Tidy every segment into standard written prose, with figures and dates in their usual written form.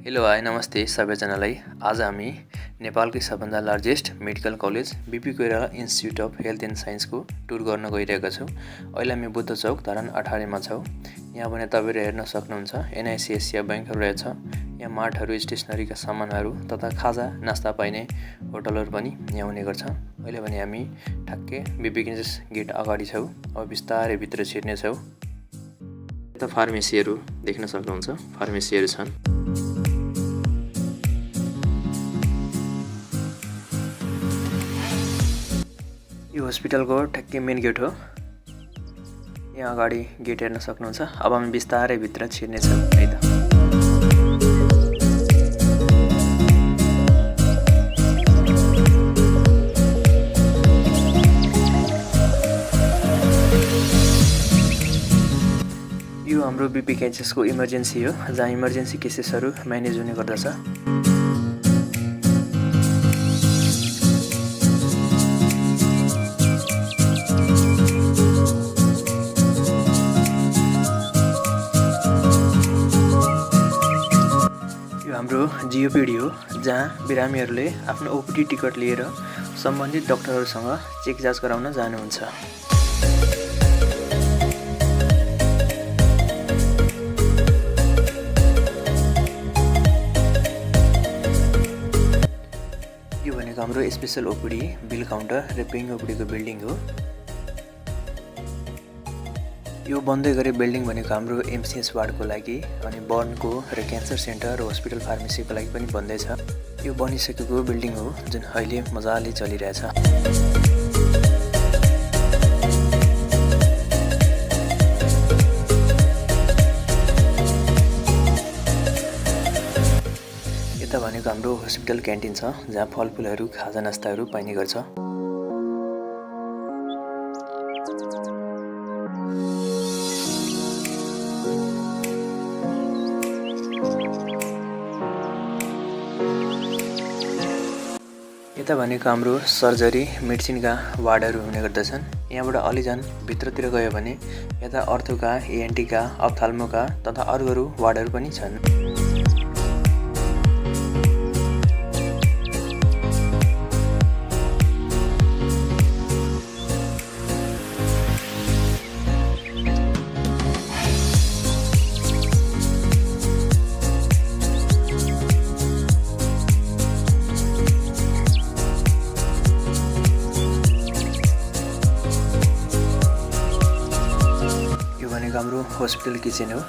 Hello hi नमस्ते सबैजनालाई। आज हामी नेपालकै सबभन्दा largest medical college BP Koirala institute of health and साइन्सको टुर गर्न गइरहेका छौँ। अहिले हामी बुद्ध चौक धरान 18 मा छौँ। यहाँ भने तपाईहरु हेर्न सक्नुहुन्छ एनआइसी एसिया बैंकहरु रहेछ। यहाँ मार्टहरु, स्टेसनरीका सामानहरु तथा खाजा नास्ता पाइने होटलहरु पनि यहाँ हुने गर्छ। अहिले भने हामी ठ्याक्कै बीपी केन्सस गेट अगाडि छौँ। अब बिस्तारै भित्र छिर्ने छौँ। यता फार्मेसीहरु देख्न सक्नुहुन्छ, फार्मेसीहरु छन्। यो हस्पिटलको ठ्याक्कै मेन गेट हो। यहाँ अगाडि गेट हेर्न सक्नुहुन्छ। अब हामी बिस्तारै भित्र छिर्ने छौँ है त। यो हाम्रो बीपी केन्ससको इमर्जेन्सी हो, जहाँ इमर्जेन्सी केसेसहरु म्यानेज हुने गर्दछ। हाम्रो जिओपीडी हो, जहाँ बिरामीहरूले आफ्नो ओपीडी टिकट लिएर सम्बन्धित डाक्टरहरूसँग चेक जाँच गराउन जानुहुन्छ। यो भनेको हाम्रो स्पेशल ओपीडी बिल काउन्टर र पेइङ ओपीडीको बिल्डिङ हो। यो बन्दै गरे बिल्डिङ भनेको हाम्रो एमसीएच वार्डको लागि अनि बर्नको र क्यान्सर सेन्टर र हस्पिटल फार्मेसीको लागि पनि बन्दैछ। यो बनिसकेको बिल्डिङ हो जुन अहिले मजाले चलिरहेछ। यता भनेको हाम्रो हस्पिटल क्यान्टिन छ, जहाँ फलफुलहरू, खाजा नास्ताहरू पाइने गर्छ। यता भनेको हाम्रो सर्जरी मेडिसिनका वार्डहरू हुने गर्दछन्। यहाँबाट अलि झन् भित्रतिर गयो भने यता अर्थोका, एएनटीका, अप्थाल्मोका तथा अरू वार्डहरू पनि छन्। हाम्रो हस्पिटल किचन हो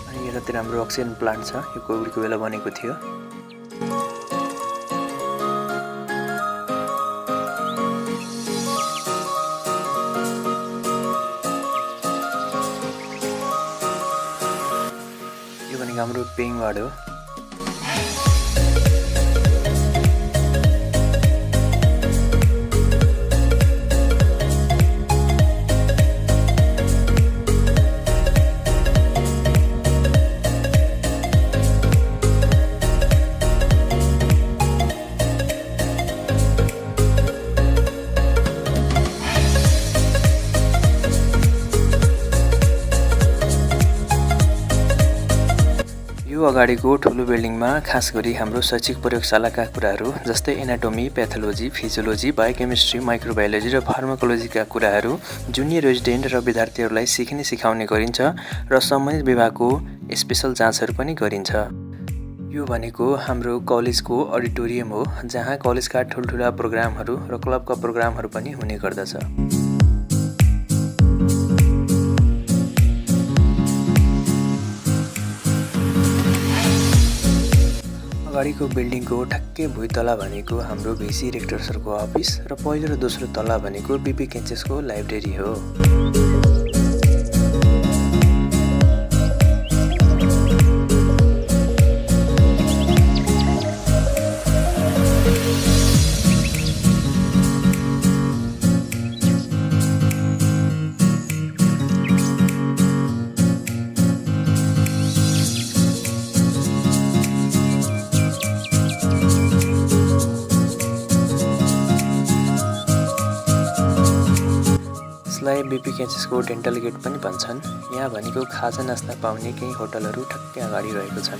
अनि यतातिर हाम्रो अक्सिजन प्लान्ट छ। यो कोभिडको बेला बनेको थियो। यो भनेको हाम्रो पेइङ वार्ड हो। यो अगाडिको ठुलो बिल्डिङमा खास गरी हाम्रो शैक्षिक प्रयोगशालाका कुराहरू जस्तै anatomy, pathology, physiology, biochemistry, microbiology र फार्माकोलोजीका कुराहरू जुनियर रेजिडेन्ट र विद्यार्थीहरूलाई सिकाउने गरिन्छ र सम्बन्धित विभागको स्पेशल जाँचहरू पनि गरिन्छ। यो भनेको हाम्रो कलेजको अडिटोरियम हो, जहाँ कलेजका ठुल्ठुला प्रोग्रामहरू र क्लबका प्रोग्रामहरू पनि हुने गर्दछ। अगाडिको बिल्डिङको ठ्याक्कै भुइँतला भनेको हाम्रो भिसी रेक्टर सरको अफिस र पहिलो र दोस्रो तला भनेको बीपी केन्ससको लाइब्रेरी हो। यसलाई यसलाई बीपी क्याचेसको डेन्टल गेट पनि भन्छन्। यहाँ भनेको खाजा नास्ता पाउने केही होटलहरू ठक्कै अगाडि रहेको छन्।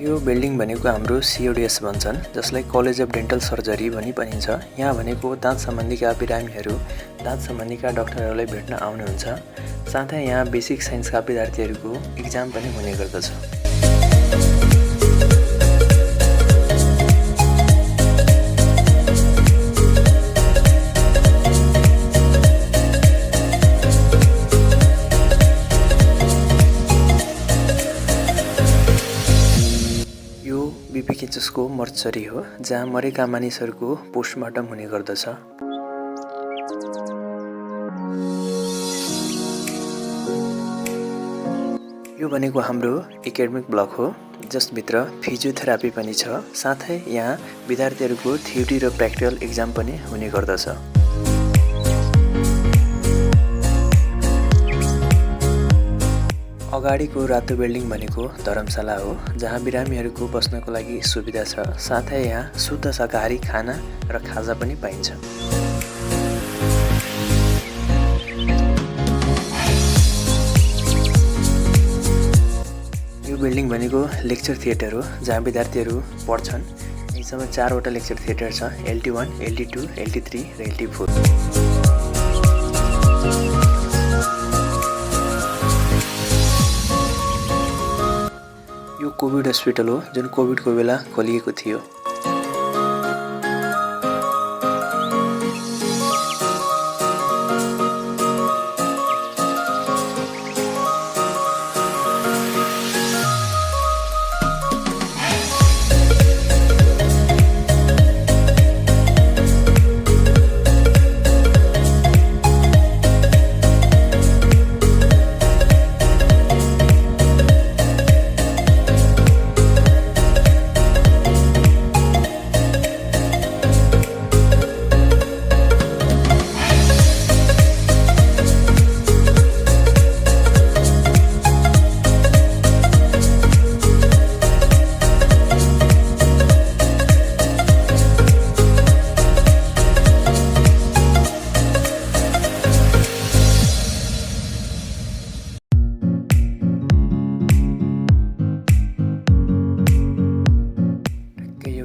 यो बिल्डिङ भनेको हाम्रो CODS भन्छन्, जसलाई कलेज अफ डेन्टल सर्जरी भनी भनिन्छ। यहाँ भनेको दाँत सम्बन्धीका बिरामीहरू, दाँत सम्बन्धीका डाक्टरहरूलाई भेट्न आउनुहुन्छ। साथै यहाँ बेसिक साइन्सका विद्यार्थीहरूको इक्जाम पनि हुने गर्दछ। बीपी क्याचेसको मर्चरी हो, जहाँ मरेका मानिसहरूको पोस्टमार्टम हुने गर्दछ। यो भनेको हाम्रो एकाडेमिक ब्लक हो, जसभित्र फिजियोथेरापी पनि छ। साथै यहाँ विद्यार्थीहरूको थ्योरी र प्र्याक्टिकल इक्जाम पनि हुने गर्दछ। अगाडिको रातो बिल्डिङ भनेको धर्मशाला हो, जहाँ बिरामीहरूको बस्नको लागि सुविधा छ। साथै यहाँ शुद्ध शाकाहारी खाना र खाजा पनि पाइन्छ। यो बिल्डिङ भनेको लेक्चर थिएटर हो, जहाँ विद्यार्थीहरू पढ्छन्। यी समय 4वटा लेक्चर थिएटर छ, LT1, LT2, LT3 र LT4। यो कोभिड हस्पिटल हो, जुन कोभिडको बेला खोलिएको थियो।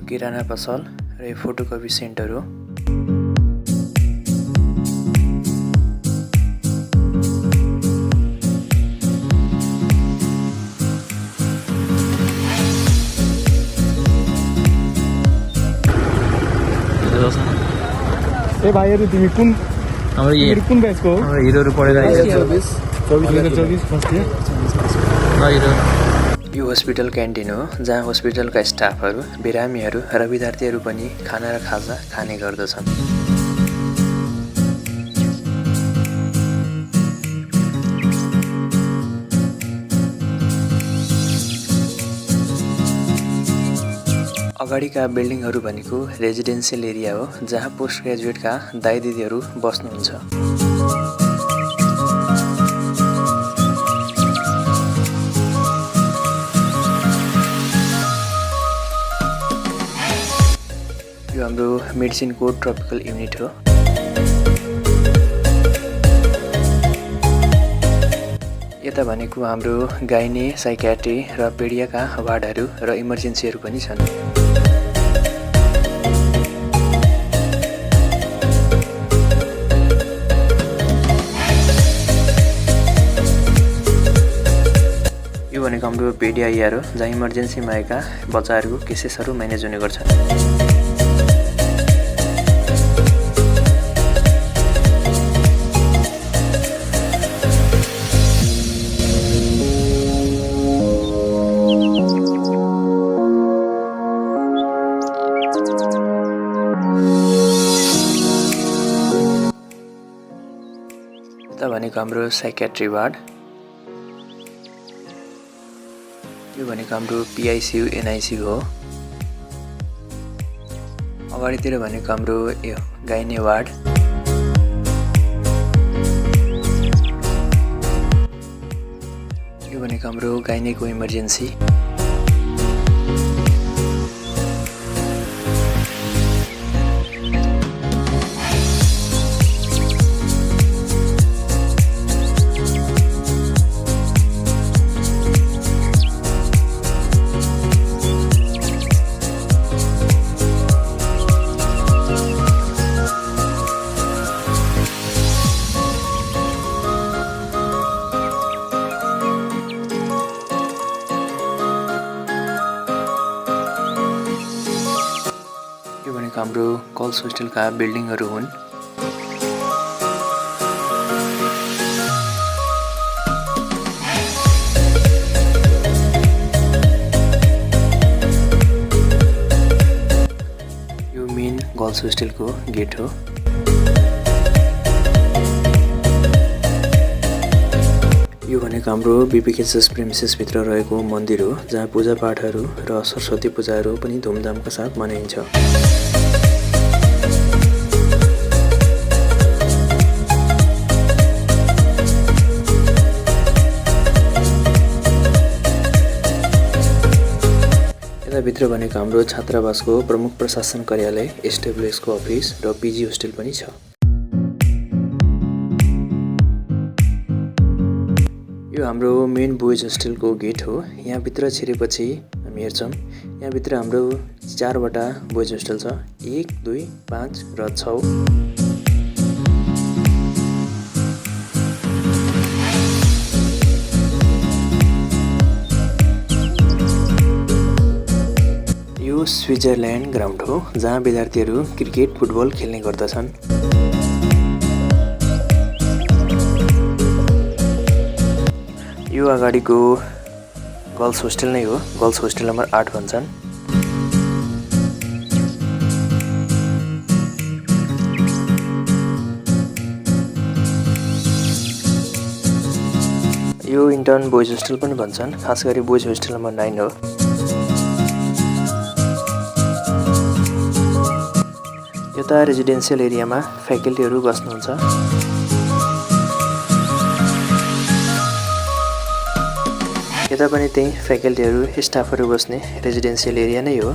किराना पसल र फोटोकपी सेन्टर हो। ए भाइहरु तिमी कुन कुन ब्याचको हो? हाम्रो हिरोहरु पढेर 2024 फर्स्ट इयर। यो हस्पिटल क्यान्टिन हो, जहाँ हस्पिटलका स्टाफहरू, बिरामीहरू र विद्यार्थीहरू पनि खाना र खाजा खाने गर्दछन्। अगाडिका बिल्डिङहरू भनेको रेजिडेन्सियल एरिया हो, जहाँ पोस्ट ग्रेजुएटका दाइ दिदीहरू बस्नुहुन्छ। यो हाम्रो मेडिसिनको ट्रपिकल युनिट हो। यता भनेको हाम्रो गाइने, साइकियाट्री र पेडियाका वार्डहरू र इमर्जेन्सीहरू पनि छन्। यो भनेको हाम्रो पेडिया इआर हो, जहाँ इमर्जेन्सीमा आएका बच्चाहरूको केसेसहरू म्यानेज हुने गर्छन्। यता भनेको हाम्रो साइकियाट्री वार्ड। यो भनेको हाम्रो PICU NICU हो। अगाडितिर भनेको हाम्रो यो गाइने वार्ड। यो यो भनेको हाम्रो गाइनेको इमर्जेन्सी। यो भनेको हाम्रो गर्ल्स होस्टेलका बिल्डिङहरू हुन्। यो मेन गर्ल्स होस्टेलको गेट हो। यो भनेको हाम्रो बीपीकेएसएस प्रेमिसेसभित्र रहेको मन्दिर हो, जहाँ पूजापाठहरू र सरस्वती पूजाहरू पनि धुमधामका साथ मनाइन्छ। यताभित्र भनेको हाम्रो छात्रावासको प्रमुख प्रशासन कार्यालय, एसडब्ल्युएसको अफिस र पिजी होस्टेल पनि छ। यो हाम्रो मेन बोइज होस्टेलको गेट हो। यहाँभित्र छिरेपछि हामी हेर्छौँ, यहाँभित्र हाम्रो 4वटा बोइज होस्टेल छ, 1, 2, 5 र 6। यो स्विजरल्यान्ड ग्राउन्ड हो, जहाँ विद्यार्थीहरू क्रिकेट फुटबल खेल्ने गर्दछन्। यो अगाडिको गर्ल्स होस्टेल नै हो, गर्ल्स होस्टेल नम्बर 8 भन्छन्। यो इन्टर्न बोइज होस्टेल पनि भन्छन्, खास गरी बोइज होस्टेल नम्बर 9 हो। यता रेजिडेन्सियल एरियामा फ्याकल्टीहरू बस्नुहुन्छ। यता पनि त्यही फ्याकल्टीहरू स्टाफहरू बस्ने रेजिडेन्सियल एरिया नै हो।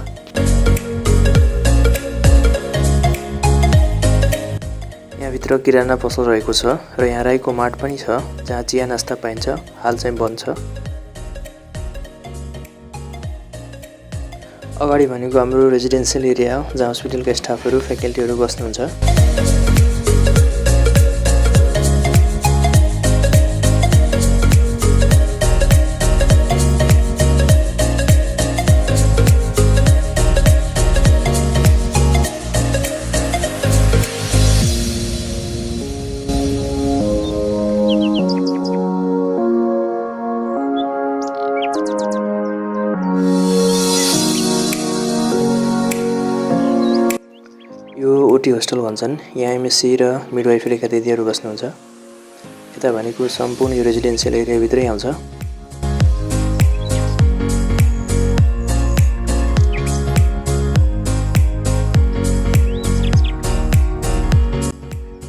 यहाँभित्र किराना पसल रहेको छ र यहाँ राईको मार्ट पनि छ, जहाँ चिया नास्ता पाइन्छ। हाल चाहिँ बन्द छ। अगाडि भनेको हाम्रो रेजिडेन्सियल एरिया हो, जहाँ हस्पिटलका स्टाफहरू फ्याकल्टीहरू बस्नुहुन्छ। यो ओटी होस्टेल भन्छन्, यहाँ एमएससी र मिडवाइफरीका दिदीहरू बस्नुहुन्छ। यता भनेको सम्पूर्ण यो रेजिडेन्सियल एरियाभित्रै आउँछ।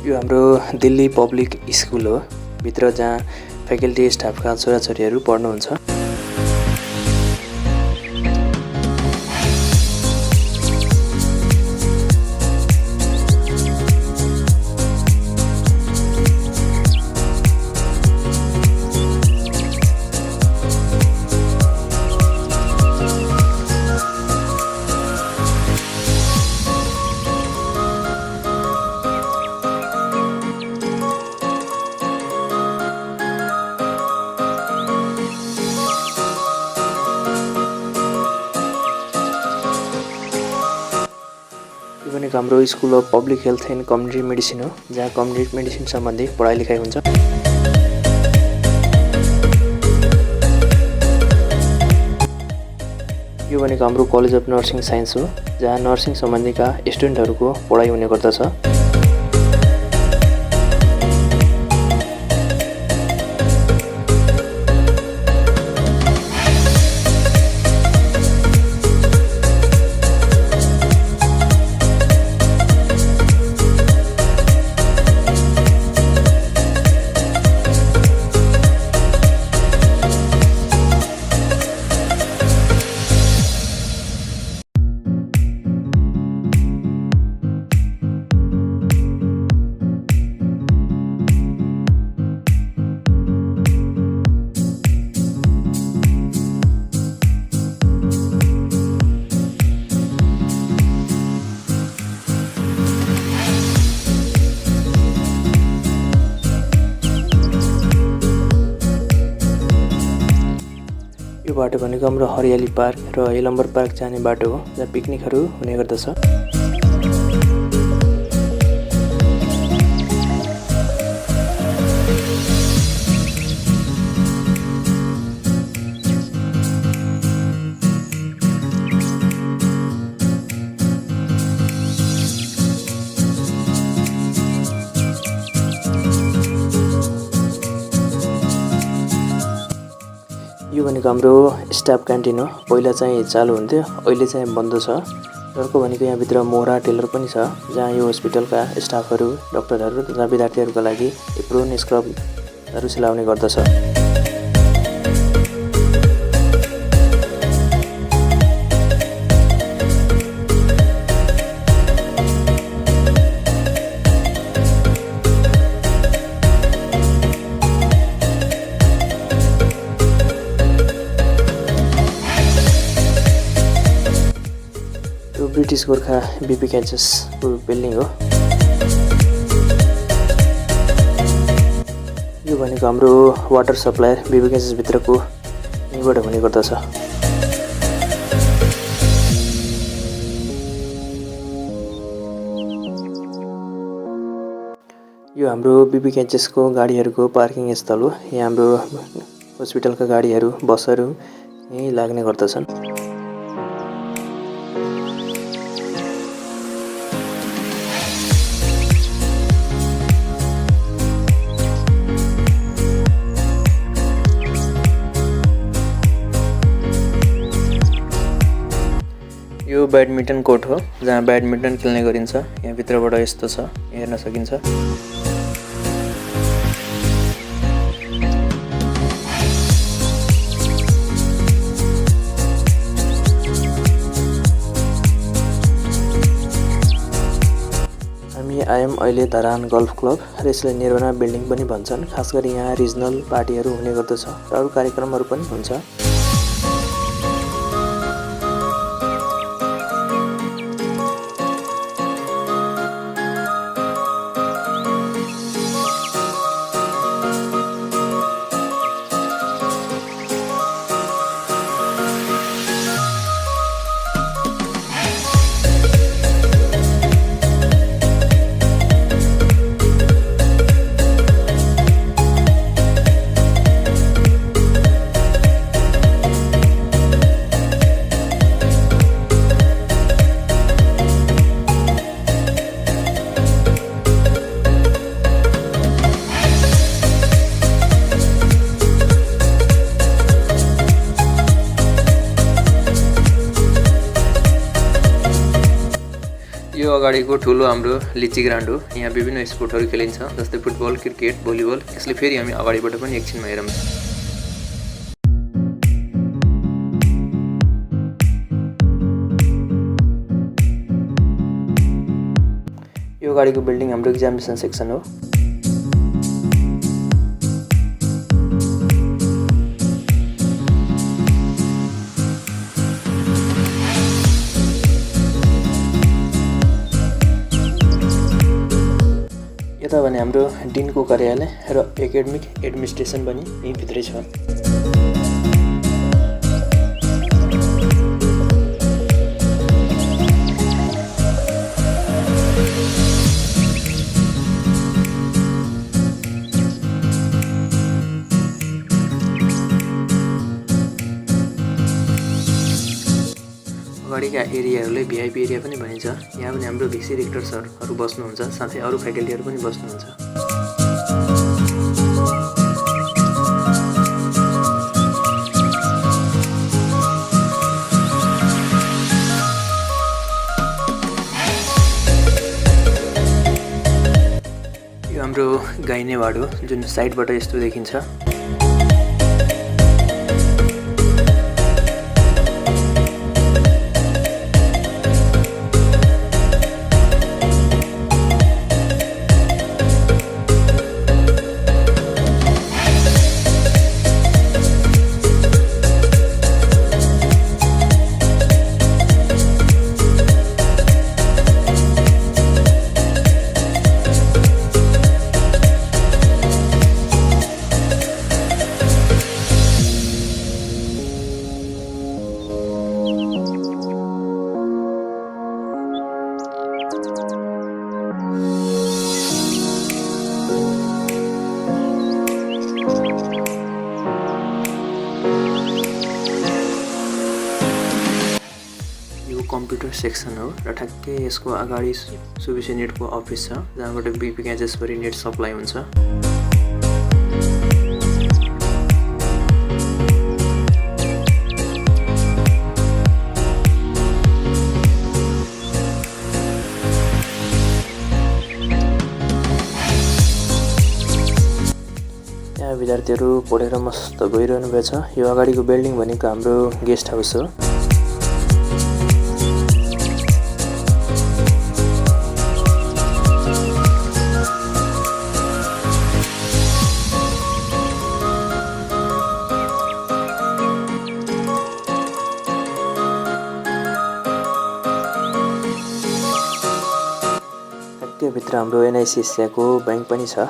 यो हाम्रो दिल्ली पब्लिक स्कुल हो, भित्र जहाँ फ्याकल्टी स्टाफका छोराछोरीहरू पढ्नुहुन्छ। भनेको हाम्रो school of public health and community medicine हो, जहाँ कम्युनिटी मेडिसिन सम्बन्धी पढाइ लेखाइ हुन्छ। यो भनेको हाम्रो कलेज अफ नर्सिङ साइन्स हो, जहाँ नर्सिङ सम्बन्धीका स्टुडेन्टहरूको पढाइ हुने गर्दछ। यो बाटो भनेको हाम्रो हरियाली पार्क र यलम्बर पार्क जाने बाटो हो जहाँ पिकनिकहरू हुने गर्दछ। यो भनेको हाम्रो स्टाफ क्यान्टिन हो। पहिला चाहिँ चालु हुन्थ्यो, अहिले चाहिँ बन्द छ। अर्को भनेको यहाँभित्र मोहरा टेलर पनि छ जहाँ यो हस्पिटलका स्टाफहरू, डाक्टरहरू तथा विद्यार्थीहरूका लागि एप्रोन स्क्रबहरू सिलाउने गर्दछ। ब्रिटिस गोर्खा बीपी क्याचेसको बिल्डिङ हो। यो भनेको हाम्रो वाटर सप्लायर बीपी क्याचेस भित्रको यहीँबाट हुने गर्दछ। यो हाम्रो बीपी क्याचेसको गाडीहरूको पार्किङ स्थल हो। यहाँ हाम्रो हस्पिटलका गाडीहरू, बसहरू यहीँ लाग्ने गर्दछन्। यो ब्याडमिन्टन कोर्ट हो जहाँ ब्याडमिन्टन खेल्ने गरिन्छ। यहाँ भित्रबाट यस्तो छ, हेर्न सकिन्छ। हामी आयौँ अहिले धरान गल्फ क्लब र यसलाई निर्वाणा बिल्डिङ पनि भन्छन्। खास गरी यहाँ रिजनल पार्टीहरू हुने गर्दछ र अरू कार्यक्रमहरू पनि हुन्छ। यो अगाडिको ठुलो हाम्रो लिची ग्राउन्ड हो। यहाँ विभिन्न स्पोर्टहरू खेलिन्छ जस्तै फुटबल, क्रिकेट, भलिबल। यसले फेरि हामी अगाडिबाट पनि एकछिनमा हेरौँ। यो अगाडिको बिल्डिङ हाम्रो एक्जामिनेसन सेक्सन हो। यता भने हाम्रो डिनको कार्यालय र एकाडेमिक एडमिनिस्ट्रेसन पनि यहीँ भित्रै छ। अगाडिका एरियाहरूलाई भिआइपी एरिया पनि भनिन्छ। यहाँ पनि हाम्रो भिसी रेक्टर सरहरू बस्नुहुन्छ, साथै अरू फ्याकल्टीहरू पनि बस्नुहुन्छ। यो हाम्रो गाइने वार्ड हो जुन साइडबाट यस्तो देखिन्छ। यो कम्प्युटर सेक्सन हो र ठ्याक्कै यसको अगाडि सुबिसी नेटको अफिस छ जहाँबाट बिपी ग्याजेट्सभरि नेट सप्लाई हुन्छ। यहाँ विद्यार्थीहरू पढेर मस्त गइरहनु भएको छ। यो अगाडिको बिल्डिङ भनेको हाम्रो गेस्ट हाउस हो। भित्र हाम्रो एनआइसी एसियाको ब्याङ्क पनि छ।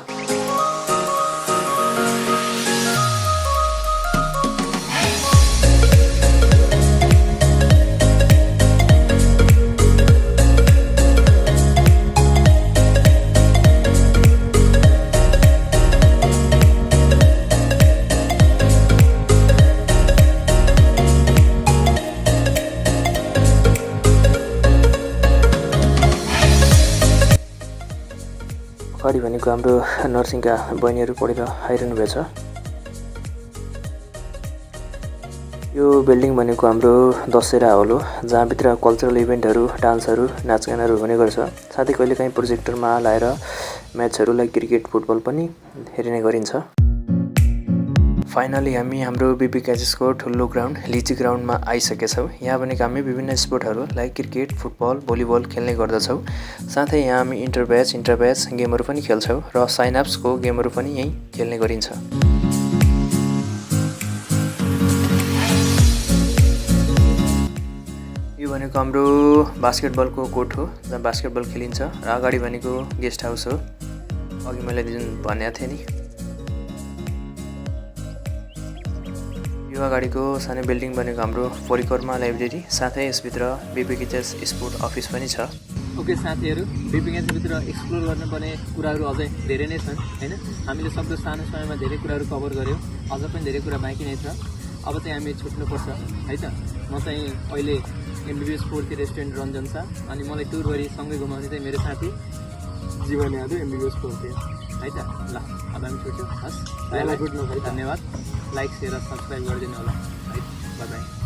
अगाडि भनेको हाम्रो नर्सिङका बहिनीहरू पढेर आइरहनु भएको छ। यो बिल्डिङ भनेको हाम्रो दशहरा हल हो जहाँभित्र कल्चरल इभेन्टहरू, डान्सहरू, नाचगानहरू हुने गर्छ। साथै कहिलेकाहीँ प्रोजेक्टरमा लाएर म्याचहरूलाई क्रिकेट, फुटबल पनि हेरिने गरिन्छ। फाइनली हामी हाम्रो बिपी ग्याजेट्सको ठुलो ग्राउन्ड लिची ग्राउन्डमा आइसकेछौँ। यहाँ भनेको हामी विभिन्न स्पोर्टहरू लाइक क्रिकेट, फुटबल, भलिबल खेल्ने गर्दछौँ। साथै यहाँ हामी इन्टर ब्याच गेमहरू पनि खेल्छौँ र साइनअप्सको गेमहरू पनि यहीँ खेल्ने गरिन्छ। यो भनेको हाम्रो बास्केटबलको कोर्ट हो जहाँ बास्केटबल खेलिन्छ र अगाडि भनेको गेस्ट हाउस हो। अघि मैले जुन भनेको थिएँ नि, यो अगाडिको सानो बिल्डिङ भनेको हाम्रो परिक्रमा लाइब्रेरी, साथै यसभित्र बिपी ग्याजेट्स स्पोर्ट अफिस पनि छ। ओके साथीहरू, बिपी ग्याजेट्सभित्र एक्सप्लोर गर्नुपर्ने कुराहरू अझै धेरै नै छन् हैन। हामीले सक्दो सानो समयमा धेरै कुराहरू कभर गऱ्यौँ, अझ पनि धेरै कुरा बाँकी नै छ। अब चाहिँ हामी छुट्नुपर्छ है त। म चाहिँ अहिले एमबिबिएस 4 रेस्टुरेन्ट रञ्जन छ अनि मलाई टुरभरि सँगै घुमाउने चाहिँ मेरो साथी जीवन यादव एमबिबिएस 4 है त। ल अब हामी छुट्छौँ। हस्, गुड नाइट, धन्यवाद। लाइक, सेयर र सब्सक्राइब गरिदिनु होला है। By by.